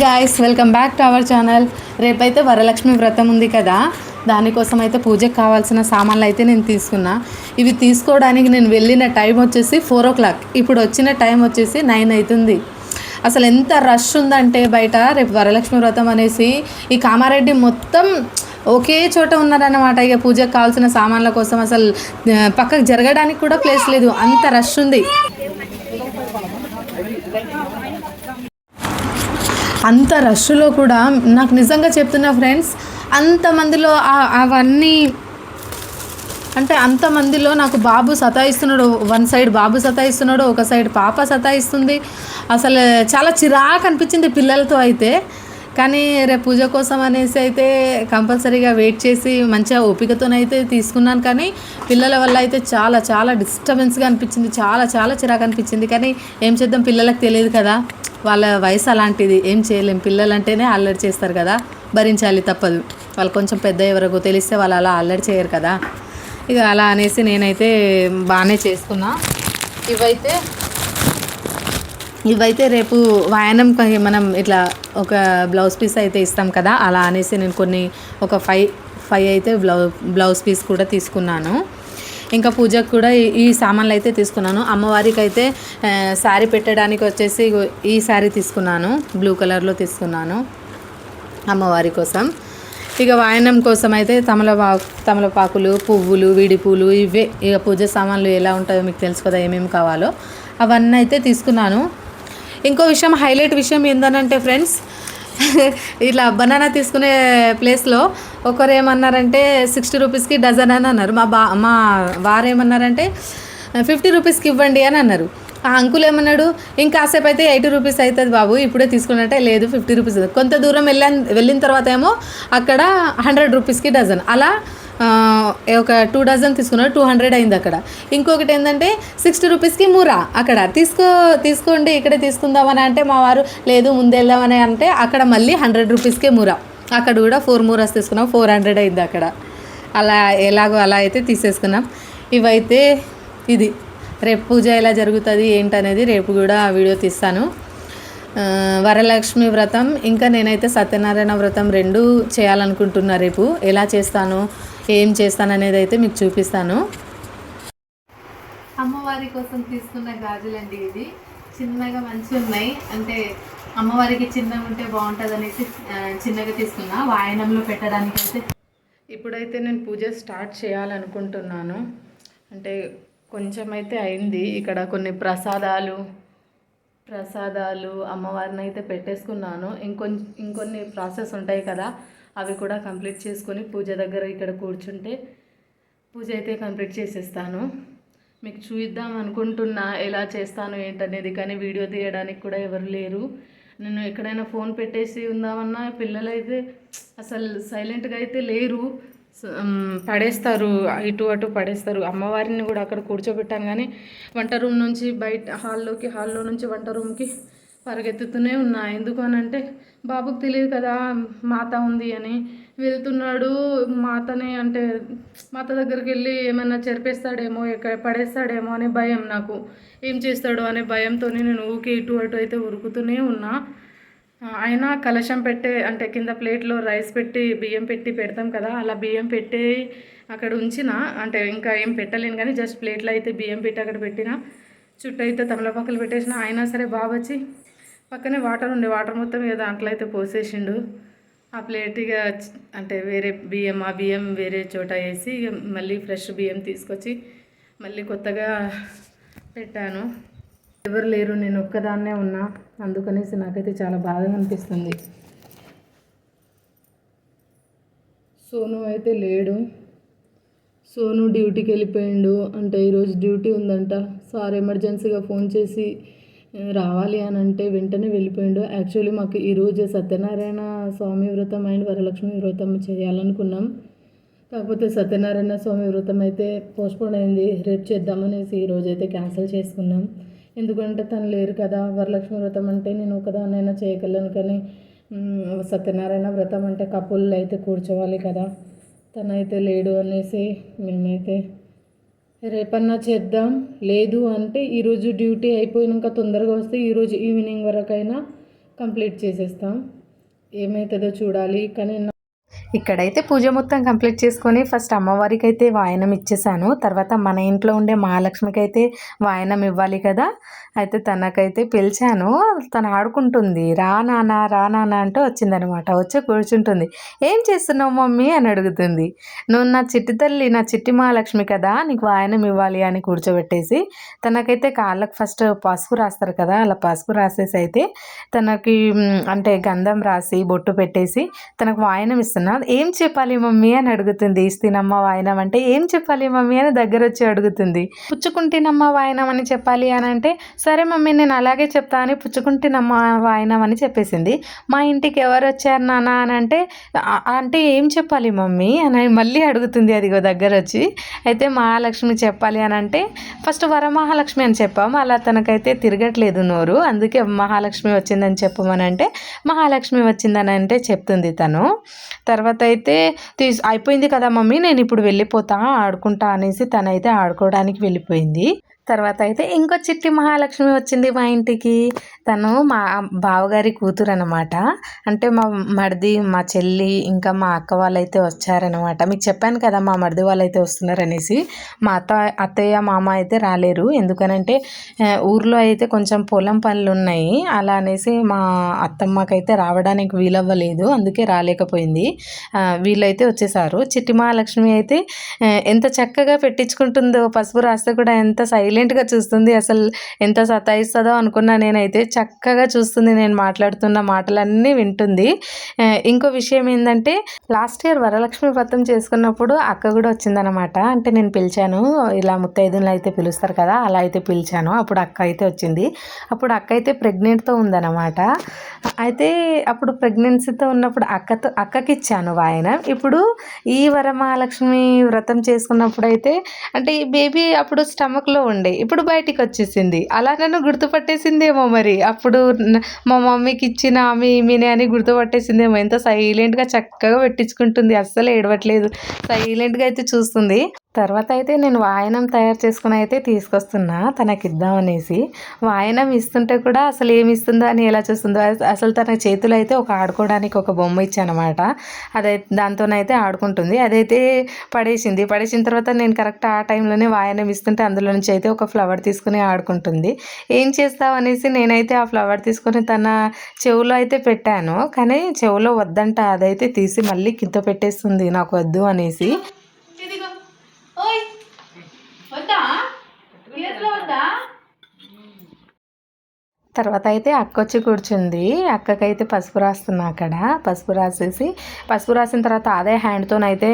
Guys welcome back to our channel. రేపైతే వరలక్ష్మి వ్రతం ఉంది కదా, దానికోసం అయితే పూజకు కావాల్సిన సామాన్లు అయితే నేను తీసుకున్నా. ఇవి తీసుకోవడానికి నేను వెళ్ళిన టైం వచ్చేసి 4 o'clock, ఇప్పుడు వచ్చిన టైం వచ్చేసి 9 అవుతుంది. అసలు ఎంత రష్ ఉందంటే బయట. రేపు వరలక్ష్మి వ్రతం అనేసి ఈ కామారెడ్డి మొత్తం ఒకే చోట ఉన్నారన్నమాట. ఇక పూజకు కావాల్సిన సామాన్ల కోసం అసలు పక్కకు జరగడానికి కూడా ప్లేస్ లేదు, అంత రష్ ఉంది. అంత రష్లో కూడా నాకు నిజంగా చెప్తున్నా ఫ్రెండ్స్, అంతమందిలో అవన్నీ అంటే అంతమందిలో నాకు బాబు సతాయిస్తున్నాడు. వన్ సైడ్ బాబు సతాయిస్తున్నాడు, ఒక సైడ్ పాప సతాయిస్తుంది. అసలు చాలా చిరాకు అనిపించింది పిల్లలతో అయితే. కానీ రేపు పూజ కోసం అనేసి అయితే కంపల్సరీగా వెయిట్ చేసి మంచిగా ఓపికతోనైతే తీసుకున్నాను. కానీ పిల్లల వల్ల అయితే చాలా చాలా డిస్టర్బెన్స్గా అనిపించింది, చాలా చాలా చిరాకు అనిపించింది. కానీ ఏం చేద్దాం, పిల్లలకు తెలియదు కదా, వాళ్ళ వయసు అలాంటిది, ఏం చేయలేం. పిల్లలు అంటేనే అల్లరి చేస్తారు కదా, భరించాలి, తప్పదు. వాళ్ళు కొంచెం పెద్ద ఎవరికో తెలిస్తే వాళ్ళు అలా అల్లరి చేయరు కదా. ఇక అలా అనేసి నేనైతే బాగానే చేసుకున్నా. ఇవైతే రేపు వాయనం మనం ఇట్లా ఒక బ్లౌజ్ పీస్ అయితే ఇస్తాం కదా, అలా అనేసి నేను ఒక ఫైవ్ అయితే బ్లౌజ్ పీస్ కూడా తీసుకున్నాను. ఇంకా పూజకు కూడా ఈ సామాన్లు అయితే తీసుకున్నాను. అమ్మవారికి అయితే శారీ పెట్టడానికి వచ్చేసి ఈ శారీ తీసుకున్నాను, బ్లూ కలర్లో తీసుకున్నాను అమ్మవారి కోసం. ఇక వాయనం కోసం అయితే తమలపాకులు, పువ్వులు, విడిపూలు, ఇవే ఇక పూజ సామాన్లు ఎలా ఉంటాయో మీకు తెలుసు కదా, ఏమేమి కావాలో అవన్నీ అయితే తీసుకున్నాను. ఇంకో విషయం, హైలైట్ విషయం ఏంటంటే ఫ్రెండ్స్, ఇట్లా బనానా తీసుకునే ప్లేస్లో ఒకరు ఏమన్నారంటే 60 రూపీస్కి డజన్ అని అన్నారు. మా వారేమన్నారంటే 50 రూపీస్కి ఇవ్వండి అని అన్నారు. ఆ అంకుల్ ఏమన్నాడు, ఇంకాసేపు అయితే 80 రూపీస్ అవుతుంది బాబు, ఇప్పుడే తీసుకున్నట్టే. లేదు 50 రూపీస్. కొంత దూరం వెళ్ళిన తర్వాత ఏమో అక్కడ 100 రూపీస్కి డజన్, అలా ఒక 2 డజన్ తీసుకున్నారు, 200 అయింది అక్కడ. ఇంకొకటి ఏంటంటే 60 రూపీస్కి మూర, అక్కడ తీసుకోండి ఇక్కడే తీసుకుందామని అంటే మా వారు లేదు ముందు వెళ్దామని అంటే అక్కడ మళ్ళీ 100 రూపీస్కే మూర, అక్కడ కూడా 4 మూరస్ తీసుకున్నాం, 400 అయింది అక్కడ. అలా ఎలాగో అలా అయితే తీసేసుకున్నాం. ఇవైతే ఇది రేపు పూజ ఎలా జరుగుతుంది ఏంటనేది రేపు కూడా వీడియో తీస్తాను. వరలక్ష్మి వ్రతం ఇంకా నేనైతే సత్యనారాయణ వ్రతం 2 చేయాలనుకుంటున్నా. రేపు ఎలా చేస్తాను, ఏం చేస్తాను అనేది అయితే మీకు చూపిస్తాను. అమ్మవారి కోసం తీసుకున్న గాజులండి, ఇది చిన్నగా మంచిగా ఉన్నాయి. అంటే అమ్మవారికి చిన్నగా ఉంటే బాగుంటుంది అనేసి చిన్నగా తీసుకున్నా, వాయనంలో పెట్టడానికి అయితే. ఇప్పుడైతే నేను పూజ స్టార్ట్ చేయాలనుకుంటున్నాను. అంటే కొంచెం అయితే అయింది. ఇక్కడ కొన్ని ప్రసాదాలు అమ్మవారిని అయితే పెట్టేసుకున్నాను. ఇంకొన్ని ప్రాసెస్ ఉంటాయి కదా, అవి కూడా కంప్లీట్ చేసుకొని పూజ దగ్గర ఇక్కడ కూర్చుంటే పూజ అయితే కంప్లీట్ చేసేస్తాను. మీకు చూద్దాం అనుకుంటున్నా ఎలా చేస్తాను ఏంటనేది, కానీ వీడియో తీయడానికి కూడా ఎవరు లేరు. నేను ఎక్కడైనా ఫోన్ పెట్టేసి ఉందామన్నా పిల్లలు అయితే అసలు సైలెంట్గా అయితే లేరు, పడేస్తారు, ఇటు అటు పడేస్తారు. అమ్మవారిని కూడా అక్కడ కూర్చోబెట్టాను, కానీ వంట రూమ్ నుంచి హాల్లో నుంచి వంట రూమ్కి పరిగెత్తుతూనే ఉన్నా. ఎందుకు అని అంటే బాబుకు తెలియదు కదా మాత ఉంది అని, వెళ్తున్నాడు. మాతనే అంటే మాత దగ్గరికి వెళ్ళి ఏమైనా చెరిపేస్తాడేమో, ఎక్కడ పడేస్తాడేమో అనే భయం నాకు, ఏం చేస్తాడో అనే భయంతో నేను ఊకే ఇటు అటు అయితే ఉరుకుతూనే ఉన్నా. అయినా కలశం అంటే కింద ప్లేట్లో రైస్ పెట్టి బియ్యం పెట్టి పెడతాం కదా, అలా బియ్యం పెట్టి అక్కడ ఉంచిన. అంటే ఇంకా ఏం పెట్టలేను కానీ జస్ట్ ప్లేట్లో అయితే బియ్యం పెట్టి అక్కడ పెట్టిన, చుట్టూ అయితే తమలపాకులు పెట్టేసిన. అయినా సరే బాబు వచ్చి పక్కనే వాటర్ వాటర్ మొత్తం ఇక దాంట్లో అయితే పోసేసిండు. ఆ ప్లేట్ ఇక అంటే వేరే బియ్యం, ఆ బియ్యం వేరే చోట వేసి మళ్ళీ ఫ్రెష్ బియ్యం తీసుకొచ్చి మళ్ళీ కొత్తగా పెట్టాను. ఎవరు లేరు, నేను ఒక్కదాన్నే ఉన్నా, అందుకనేసి నాకైతే చాలా బాధగా అనిపిస్తుంది. సోను అయితే లేడు, సోను డ్యూటీకి వెళ్ళిపోయిండు. అంటే ఈరోజు డ్యూటీ ఉందంట. సార్ ఎమర్జెన్సీగా ఫోన్ చేసి రావాలి అని అంటే వెంటనే వెళ్ళిపోయిండు. యాక్చువల్లీ మాకు ఈరోజు సత్యనారాయణ స్వామి వ్రతం అండ్ వరలక్ష్మి వ్రతం చేయాలనుకున్నాం. కాకపోతే సత్యనారాయణ స్వామి వ్రతం అయితే పోస్ట్పోన్ అయింది, రేపు చేద్దామనేసి ఈరోజైతే క్యాన్సిల్ చేసుకున్నాం. ఎందుకంటే తను లేరు కదా. వరలక్ష్మి వ్రతం అంటే నేను ఒకదాన్నైనా చేయగలను, కానీ సత్యనారాయణ వ్రతం అంటే కపుల్ అయితే కూర్చోవాలి కదా, తనైతే లేడు అనేసి మేమైతే రేపన్నా చేద్దాం. లేదు అంటే ఈరోజు డ్యూటీ అయిపోయినాక తొందరగా వస్తే ఈరోజు ఈవినింగ్ వరకైనా కంప్లీట్ చేసేస్తాం. ఏమవుతుందో చూడాలి. కానీ ఇక్కడైతే పూజ మొత్తం కంప్లీట్ చేసుకొని ఫస్ట్ అమ్మవారికి అయితే వాయనం ఇచ్చేసాను. తర్వాత మన ఇంట్లో ఉండే మహాలక్ష్మికి అయితే వాయనం ఇవ్వాలి కదా. అయితే తనకైతే పిలిచాను. తను ఆడుకుంటుంది. రా నాన్న అంటూ వచ్చిందనమాట. వచ్చి కూర్చుంటుంది. ఏం చేస్తున్నావు మమ్మీ అని అడుగుతుంది. నువ్వు నా చిట్టి తల్లి, నా చిట్టి మహాలక్ష్మి కదా, నీకు వాయనం ఇవ్వాలి అని కూర్చోబెట్టేసి తనకైతే కాళ్ళకు ఫస్ట్ పసుపు రాస్తారు కదా, అలా పసుపు రాసేసి అయితే తనకి అంటే గంధం రాసి బొట్టు పెట్టేసి తనకు వాయనం ఇస్తున్నా. ఏం చెప్పాలి మమ్మీ అని అడుగుతుంది. ఇస్తేనమ్మ వాయనం అంటే ఏం చెప్పాలి మమ్మీ అని దగ్గర వచ్చి అడుగుతుంది. పుచ్చుకుంటేనమ్మ వాయనం అని చెప్పాలి అని అంటే సరే మమ్మీ నేను అలాగే చెప్తా అని పుచ్చుకుంటేనమ్మ వాయనం అని చెప్పేసింది. మా ఇంటికి ఎవరు వచ్చారు నాన్న అని అంటే ఏం చెప్పాలి మమ్మీ అని మళ్ళీ అడుగుతుంది. అదిగో దగ్గర వచ్చి. అయితే మహాలక్ష్మి చెప్పాలి అని అంటే ఫస్ట్ వరమహాలక్ష్మి అని చెప్పాము. అలా తనకైతే తిరగట్లేదు నోరు. అందుకే మహాలక్ష్మి వచ్చిందని చెప్పమని అంటే మహాలక్ష్మి వచ్చిందని అంటే చెప్తుంది తను. తర్వాత అయితే అయిపోయింది కదా మమ్మీ నేను ఇప్పుడు వెళ్ళిపోతా ఆడుకుంటా అనేసి తనైతే ఆడుకోవడానికి వెళ్ళిపోయింది. తర్వాత అయితే ఇంకో చిట్టి మహాలక్ష్మి వచ్చింది మా ఇంటికి. తను మా బావగారి కూతురు అనమాట. అంటే మా మరిది, మా చెల్లి, ఇంకా మా అక్క వాళ్ళైతే వచ్చారనమాట. మీకు చెప్పాను కదా మా మరిది వాళ్ళైతే వస్తున్నారనేసి. మా అత్తయ్య మామ అయితే రాలేరు. ఎందుకనంటే ఊర్లో అయితే కొంచెం పొలం పనులు ఉన్నాయి. అలా అనేసి మా అత్తమ్మకైతే రావడానికి వీలవ్వలేదు. అందుకే రాలేకపోయింది. వీళ్ళైతే వచ్చేసారు. చిట్టి మహాలక్ష్మి అయితే ఎంత చక్కగా పెట్టించుకుంటుందో, పసుపు రాస్తే కూడా ఎంత సైలెంట్గా చూస్తుంది. అసలు ఎంత సతాయిస్తుందో అనుకున్నా నేనైతే. చక్కగా చూస్తుంది. నేను మాట్లాడుతున్న మాటలన్నీ వింటుంది. ఇంకో విషయం ఏంటంటే లాస్ట్ ఇయర్ వరలక్ష్మి వ్రతం చేసుకున్నప్పుడు అక్క కూడా వచ్చిందనమాట. అంటే నేను పిలిచాను, ఇలా ముత్తైదులు అయితే పిలుస్తారు కదా, అలా అయితే పిలిచాను. అప్పుడు అక్క అయితే వచ్చింది. అప్పుడు అక్క అయితే ప్రెగ్నెంట్తో ఉందన్నమాట. అయితే అప్పుడు ప్రెగ్నెన్సీతో ఉన్నప్పుడు అక్కకి ఇచ్చాను వాయనం. ఇప్పుడు ఈ వరమహాలక్ష్మి వ్రతం చేసుకున్నప్పుడు అయితే అంటే ఈ బేబీ అప్పుడు స్టమక్లో ఉండే, ఇప్పుడు బయటికి వచ్చేసింది. అలా నన్ను గుర్తుపట్టేసిందేమో మరి. అప్పుడు మా మమ్మీకి ఇచ్చిన ఆమె ఈమెనే అని గుర్తుపట్టేసిందేమో. ఎంత సైలెంట్గా చక్కగా పెట్టించుకుంటుంది. అస్సలు ఏడవట్లేదు. సైలెంట్గా అయితే చూస్తుంది. తర్వాత అయితే నేను వాయనం తయారు చేసుకుని అయితే తీసుకొస్తున్నా తనకి ఇద్దామనేసి. వాయనం ఇస్తుంటే కూడా అసలు ఏమి ఇస్తుందో అని ఎలా చూస్తుందో. అసలు తన చేతులు అయితే ఒక ఆడుకోవడానికి ఒక బొమ్మ ఇచ్చానమాట. దాంతోనైతే ఆడుకుంటుంది. అదైతే పడేసిన తర్వాత నేను కరెక్ట్ ఆ టైంలోనే వాయనం ఇస్తుంటే అందులో నుంచి అయితే ఒక ఫ్లవర్ తీసుకుని ఆడుకుంటుంది. ఏం చేస్తావు అనేసి నేనైతే ఆ ఫ్లవర్ తీసుకొని తన చెవులో అయితే పెట్టాను. కానీ చెవులో వద్దంట. అదైతే తీసి మళ్ళీ కింద పెట్టేస్తుంది నాకు వద్దు అనేసి. తర్వాత అయితే అక్క వచ్చి కూర్చుంది. అక్కకైతే పసుపు రాస్తున్నా. అక్కడ పసుపు రాసిన తర్వాత అదే హ్యాండ్తోనైతే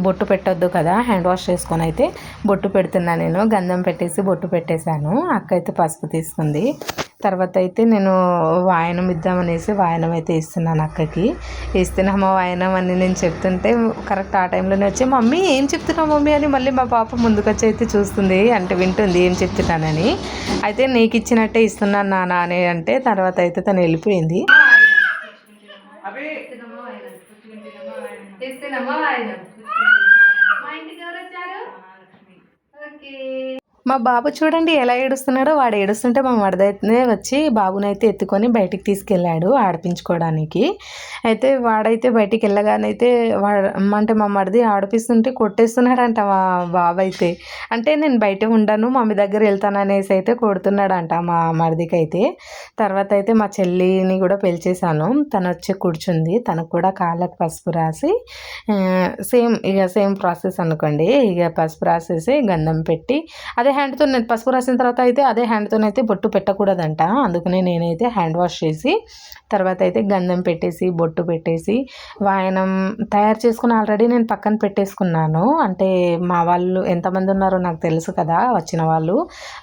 బొట్టు పెట్టొద్దు కదా, హ్యాండ్ వాష్ చేసుకొని అయితే బొట్టు పెడుతున్నా. నేను గంధం పెట్టేసి బొట్టు పెట్టేశాను. అక్క అయితే పసుపు తీసుకుంది. తర్వాత అయితే నేను వాయనం ఇద్దామనేసి వాయనం అయితే ఇస్తున్నాను అక్కకి. ఇస్తున్నామా వాయనం అని నేను చెప్తుంటే కరెక్ట్ ఆ టైంలోనే వచ్చి మమ్మీ ఏం చెప్తున్నావు మమ్మీ అని మళ్ళీ మా పాప ముందుకొచ్చి అయితే చూస్తుంది. అంటే వింటుంది ఏం చెప్తున్నానని. అయితే నీకు ఇచ్చినట్టే ఇస్తున్నాను నాన్న అని అంటే తర్వాత అయితే తను వెళ్ళిపోయింది. మా బాబు చూడండి ఎలా ఏడుస్తున్నాడో. వాడు ఏడుస్తుంటే మా మరిదైతే వచ్చి బాబునైతే ఎత్తుకొని బయటికి తీసుకెళ్ళాడు ఆడిపించుకోవడానికి. అయితే వాడైతే బయటికి వెళ్ళగానైతే అంటే మా మరిది ఆడిపిస్తుంటే కొట్టేస్తున్నాడంట మా బాబు అయితే. అంటే నేను బయట ఉండను మమ్మీ దగ్గర వెళ్తాను అనేసి అయితే కొడుతున్నాడంట మా మరిదికి అయితే. తర్వాత అయితే మా చెల్లిని కూడా పిలిచేశాను. తను వచ్చి కూర్చుంది. తనకు కూడా కాళ్ళకు పసుపు రాసి సేమ్ ప్రాసెస్ అనుకోండి. ఇక పసుపు రాసేసి గంధం పెట్టి అదే హ్యాండ్తో నేను పసుపు రాసిన తర్వాత అయితే అదే హ్యాండ్తోనైతే బొట్టు పెట్టకూడదంట. అందుకనే నేనైతే హ్యాండ్ వాష్ చేసి తర్వాత అయితే గంధం పెట్టేసి బొట్టు పెట్టేసి వాయనం తయారు చేసుకుని ఆల్రెడీ నేను పక్కన పెట్టేసుకున్నాను. అంటే మా వాళ్ళు ఎంతమంది ఉన్నారో నాకు తెలుసు కదా వచ్చిన వాళ్ళు.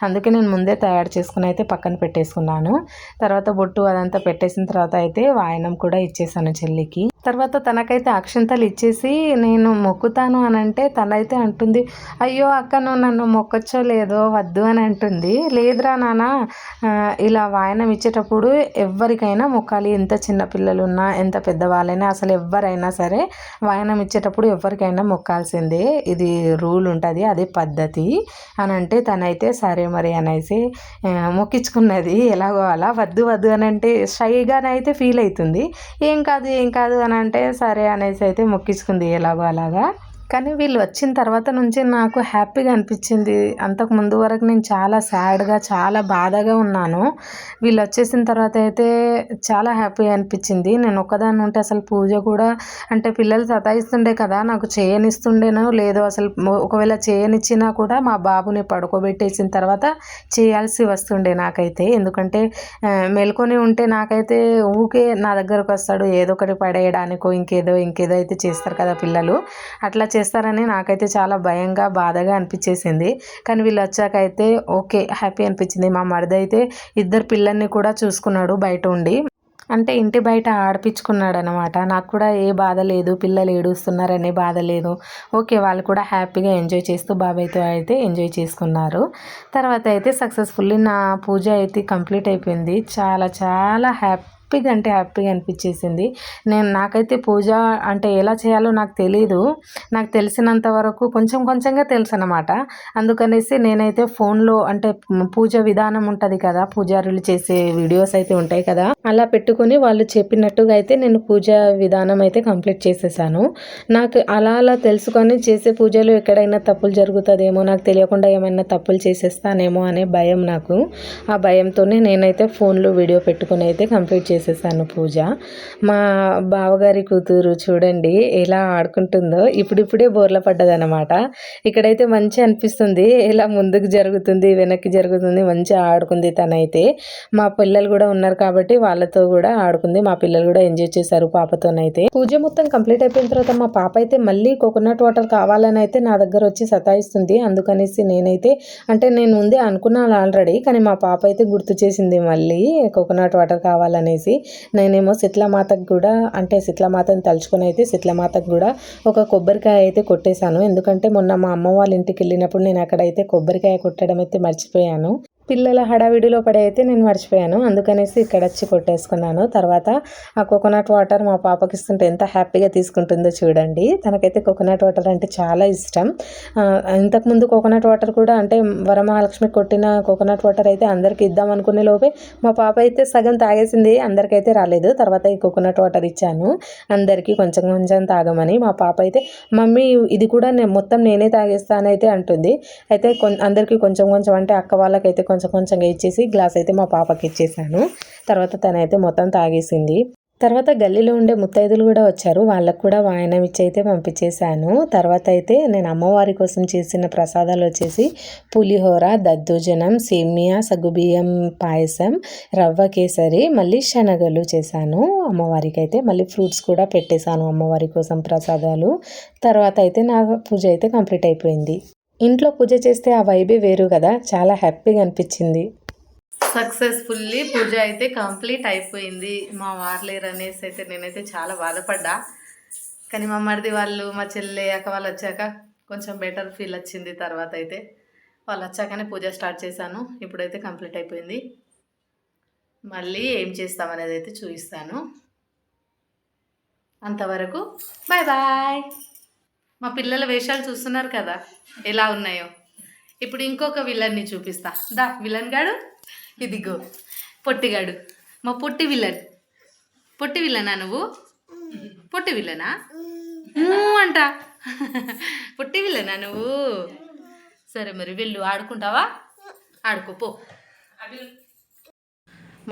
అందుకే నేను ముందే తయారు చేసుకుని అయితే పక్కన పెట్టేసుకున్నాను. తర్వాత బొట్టు అదంతా పెట్టేసిన తర్వాత అయితే వాయనం కూడా ఇచ్చేసాను చెల్లికి. తర్వాత తనకైతే అక్షంతలు ఇచ్చేసి నేను మొక్కుతాను అని అంటే తనైతే అంటుంది, అయ్యో అక్క నువ్వు నన్ను మొక్కొచ్చో లేదో వద్దు అని అంటుంది. లేదురా నాన్న, ఇలా వాయనం ఇచ్చేటప్పుడు ఎవరికైనా మొక్కాలి, ఎంత చిన్న పిల్లలున్నా ఎంత పెద్దవాళ్ళైనా అసలు ఎవరైనా సరే వాయనం ఇచ్చేటప్పుడు ఎవరికైనా మొక్కాల్సిందే, ఇది రూల్ ఉంటుంది, అదే పద్ధతి అని అంటే తనైతే సరే మరి అనేసి మొక్కించుకున్నది. ఎలాగో అలా వద్దు వద్దు అని అంటే షైగానైతే ఫీల్ అవుతుంది. ఏం కాదు అని అంటే సరే అనేసి అయితే మొక్కించుకుంది ఎలాగో అలాగా. కానీ వీళ్ళు వచ్చిన తర్వాత నుంచి నాకు హ్యాపీగా అనిపించింది. అంతకు ముందు వరకు నేను చాలా సాడ్గా చాలా బాధగా ఉన్నాను. వీళ్ళు వచ్చేసిన తర్వాత అయితే చాలా హ్యాపీగా అనిపించింది. నేను ఒక్కదాన్ని ఉంటే అసలు పూజ కూడా అంటే పిల్లలు సతాయిస్తుండే కదా, నాకు చేయనిస్తుండేనో లేదో అసలు ఒకవేళ చేయనిచ్చినా కూడా మా బాబుని పడుకోబెట్టేసిన తర్వాత చేయాల్సి వస్తుండే నాకైతే. ఎందుకంటే మెలుకొని ఉంటే నాకైతే ఊకే నా దగ్గరకు వస్తాడు, ఏదో ఒకటి పడేయడానికో ఇంకేదో అయితే చేస్తారు కదా పిల్లలు, అట్లా చేస్తారని నాకైతే చాలా భయంగా బాధగా అనిపించేసింది. కానీ వీళ్ళు వచ్చాక అయితే ఓకే హ్యాపీ అనిపించింది. మా మరిది అయితే ఇద్దరు పిల్లల్ని కూడా చూసుకున్నాడు బయట ఉండి, అంటే ఇంటి బయట ఆడిపించుకున్నాడు అనమాట. నాకు కూడా ఏ బాధ లేదు, పిల్లలు ఏడుస్తున్నారనే బాధ లేదు. ఓకే వాళ్ళు కూడా హ్యాపీగా ఎంజాయ్ చేస్తూ బాబాయ్తో అయితే ఎంజాయ్ చేసుకున్నారు. తర్వాత అయితే సక్సెస్ఫుల్లీ నా పూజ అయితే కంప్లీట్ అయిపోయింది. చాలా చాలా హ్యాపీగా అనిపించేసింది. నాకైతే పూజ అంటే ఎలా చేయాలో నాకు తెలీదు, నాకు తెలిసినంత వరకు కొంచెంగా తెలుసు అనమాట. అందుకనేసి నేనైతే ఫోన్లో అంటే పూజ విధానం ఉంటుంది కదా, పూజారులు చేసే వీడియోస్ అయితే ఉంటాయి కదా, అలా పెట్టుకొని వాళ్ళు చెప్పినట్టుగా అయితే నేను పూజ విధానం అయితే కంప్లీట్ చేసేసాను. నాకు అలా తెలుసుకొని చేసే పూజలు ఎక్కడైనా తప్పులు జరుగుతుందేమో, నాకు తెలియకుండా ఏమైనా తప్పులు చేసేస్తానేమో అనే భయం నాకు. ఆ భయంతోనే నేనైతే ఫోన్లో వీడియో పెట్టుకొని అయితే కంప్లీట్ చేసేసాను పూజ. మా బావగారి కూతురు చూడండి ఎలా ఆడుకుంటుందో, ఇప్పుడిప్పుడే బోర్ల పడ్డదనమాట. ఇక్కడైతే మంచి అనిపిస్తుంది, ఇలా ముందుకు జరుగుతుంది వెనక్కి జరుగుతుంది, మంచిగా ఆడుకుంది తనైతే. మా పిల్లలు కూడా ఉన్నారు కాబట్టి వాళ్ళతో కూడా ఆడుకుంది, మా పిల్లలు కూడా ఎంజాయ్ చేశారు పాపతోనైతే. పూజ మొత్తం కంప్లీట్ అయిపోయిన తర్వాత మా పాప అయితే మళ్ళీ కోకోనట్ వాటర్ కావాలని అయితే నా దగ్గర వచ్చి సతాయిస్తుంది. అందుకనేసి నేనైతే అంటే నేను ముందే అనుకున్నాను ఆల్రెడీ, కానీ మా పాప అయితే గుర్తు చేసింది మళ్ళీ కోకోనట్ వాటర్ కావాలనేసి. నేనేమో శీతలమాతకు కూడా అంటే శీతలమాతను తలుచుకొని అయితే శీతలమాతకు కూడా ఒక కొబ్బరికాయ అయితే కొట్టేశాను. ఎందుకంటే మొన్న మా అమ్మ వాళ్ళ ఇంటికి వెళ్ళినప్పుడు నేను అక్కడైతే కొబ్బరికాయ కొట్టడం అయితే మర్చిపోయాను. పిల్లల హడావిడిలో పడి అయితే నేను మర్చిపోయాను, అందుకనేసి ఇక్కడ వచ్చి కొట్టేసుకున్నాను. తర్వాత ఆ కోకోనట్ వాటర్ మా పాపకి ఇస్తుంటే ఎంత హ్యాపీగా తీసుకుంటుందో చూడండి. తనకైతే కోకోనట్ వాటర్ అంటే చాలా ఇష్టం. ఇంతకుముందు కోకోనట్ వాటర్ కూడా అంటే వరమహాలక్ష్మి కొట్టిన కోకోనట్ వాటర్ అయితే అందరికీ ఇద్దాం అనుకునే లోపే మా పాప అయితే సగం తాగేసింది, అందరికైతే రాలేదు. తర్వాత ఈ కోకోనట్ వాటర్ ఇచ్చాను అందరికీ కొంచెం తాగమని. మా పాప అయితే మమ్మీ ఇది కూడా మొత్తం నేనే తాగేస్తానైతే అంటుంది. అయితే అందరికీ కొంచెం అంటే అక్క వాళ్ళకైతే కొంచెంగా ఇచ్చేసి గ్లాస్ అయితే మా పాపకి ఇచ్చేసాను. తర్వాత తనైతే మొత్తం తాగేసింది. తర్వాత గల్లీలో ఉండే ముత్తైదులు కూడా వచ్చారు, వాళ్ళకు కూడా వాయనం ఇచ్చి అయితే పంపించేశాను. తర్వాత అయితే నేను అమ్మవారి కోసం చేసిన ప్రసాదాలు వచ్చేసి పులిహోర, దద్దోజనం, సేమియా, సగ్గుబియ్యం పాయసం, రవ్వ కేసరి, మళ్ళీ శనగలు చేశాను అమ్మవారికి అయితే. మళ్ళీ ఫ్రూట్స్ కూడా పెట్టేశాను అమ్మవారి కోసం ప్రసాదాలు. తర్వాత అయితే నా పూజ అయితే కంప్లీట్ అయిపోయింది. ఇంట్లో పూజ చేస్తే ఆ వైబే వేరు కదా, చాలా హ్యాపీగా అనిపించింది. సక్సెస్ఫుల్లీ పూజ అయితే కంప్లీట్ అయిపోయింది. మా వార్లేరు అనేసి అయితే నేనైతే చాలా బాధపడ్డా, కానీ మా మరిది వాళ్ళు మా చెల్లె అక్క వాళ్ళు వచ్చాక కొంచెం బెటర్ ఫీల్ వచ్చింది. తర్వాత అయితే వాళ్ళు వచ్చాకనే పూజ స్టార్ట్ చేశాను. ఇప్పుడైతే కంప్లీట్ అయిపోయింది. మళ్ళీ ఏం చేస్తామనేది అయితే చూపిస్తాను. అంతవరకు బాయ్ బాయ్. మా పిల్లల వేషాలు చూస్తున్నారు కదా ఎలా ఉన్నాయో. ఇప్పుడు ఇంకొక విలన్ని చూపిస్తా. దా విలన్ గాడు, ఇదిగో పొట్టిగాడు, మా పొట్టి విలనా నువ్వు? పొట్టి విలనా అంట, పొట్టి విలనా నువ్వు? సరే మరి వెళ్ళు, ఆడుకుంటావా? ఆడుకోపో.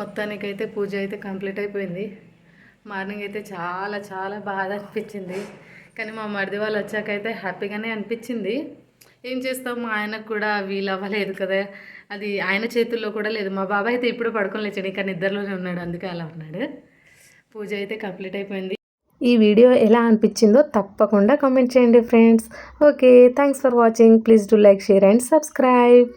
మొత్తానికైతే పూజ అయితే కంప్లీట్ అయిపోయింది. మార్నింగ్ అయితే చాలా చాలా బాధ అనిపించింది, కానీ మా మరిది వాళ్ళు వచ్చాకైతే హ్యాపీగానే అనిపించింది. ఏం చేస్తాం, మా ఆయనకు కూడా వీలు అవ్వలేదు కదా, అది ఆయన చేతుల్లో కూడా లేదు. మా బాబాయ్ అయితే ఇప్పుడు పడుకొని లేచాడు, ఇంకా నిద్రలోనే ఉన్నాడు, అందుకే అలా ఉన్నాడు. పూజ అయితే కంప్లీట్ అయిపోయింది. ఈ వీడియో ఎలా అనిపించిందో తప్పకుండా కామెంట్ చేయండి friends. Okay, thanks for watching. Please do like, share and subscribe.